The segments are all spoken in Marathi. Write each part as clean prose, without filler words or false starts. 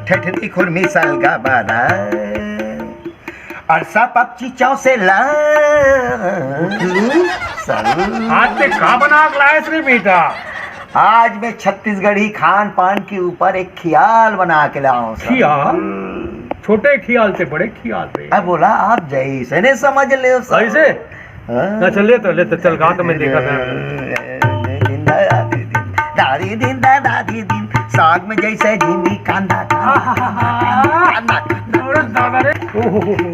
ठठरी खुरमी सलगा बारा अरसा पक्षी चौसे ला आज ते का बना के लायस रे बेटा? आज मैं छत्तीसगढ़ी खान पान के ऊपर एक ख्याल बना के लाऊं सर। खियाल? छोटे खियाल से बड़े खियाल पे। अब बोला आप जैसे नहीं समझ ले कैसे? अच्छा ले तो चल गा तो मैं देखा था। दादी दिन दादी दिन साग में जैसे झींगी कांदा दादा रे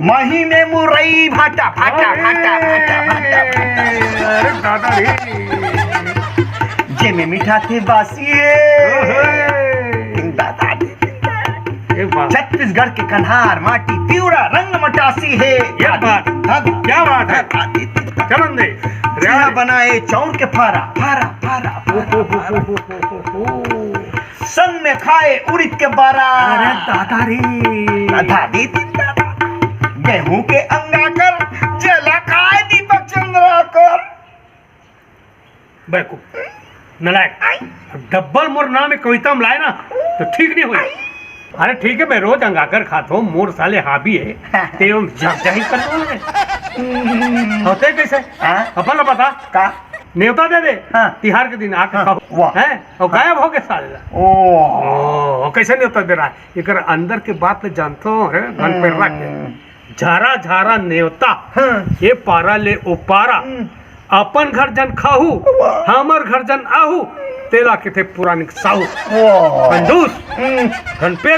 मही में मुरई भाटा भाटा भाटा भाटा भाटा अरे दादा रे जे में मीठा थे बासिए छत्तीसगढ़ के कन्हार माटी प्यूरा रंग मटासी है। क्या बात है? चलो दे रिया बनाए चौर के फारा फारा फारा संग में खाए उड़द के बारा। अरे दादा रे दादी गेहूं के अंगा कर जला खाए दीपक चंद्रा कर। बेवकूफ नलायक डब्बल मोर नाम में कविता में लाए ना तो ठीक नहीं हुई। अरे ठीक है मैं रोज अंगाकर खाता हूँ मोर साले हाबी है ते जाही कर होते कैसे अपन बता का न्योता दे दे हाँ। तिहार के दिन आके वाह। हैं और गायब हो गए साले ओ कैसे न्योता दे रहा है एक अंदर के बात जानते हो घन पे रख के झारा झारा न्योता ये पारा ले उपारा अपन घर जन खाहू हमर घर जन आहू तेला के थे पुरानी साहू कंजूस घन पे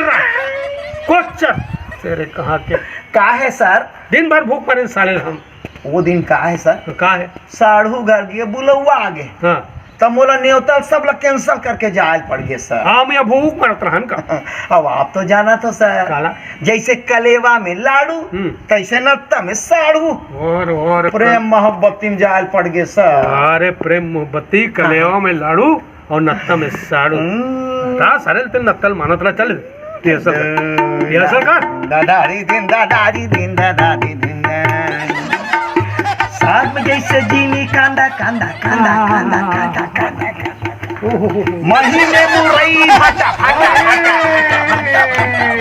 कोच्चर तेरे कहा के का है सर? दिन भर भूख मरे साले हम। वो दिन का है सर? का है साढ़ू घर गए बुलौआ आगे हाँ तब मोला न्योता सब लोग कैंसिल करके जाए पड़ गए सर। हाँ मैं भूख मरत रहन का अब आप तो जाना तो सर काला जैसे कलेवा में लाडू तैसे नत्ता में साड़ू और प्रेम मोहब्बती में जाल पड़ गए सर। अरे प्रेम मोहब्बती कलेवा में लाड़ू और नत्ता में साड़ू ता सारे ते नत्तल मानत ला चल ये सब कर दादारी दिन साग में जैसे जीनी कांदा कांदा कांदा कांदा कांदा कांदा महीने मुरई भाटा भाटा भाटा भाटा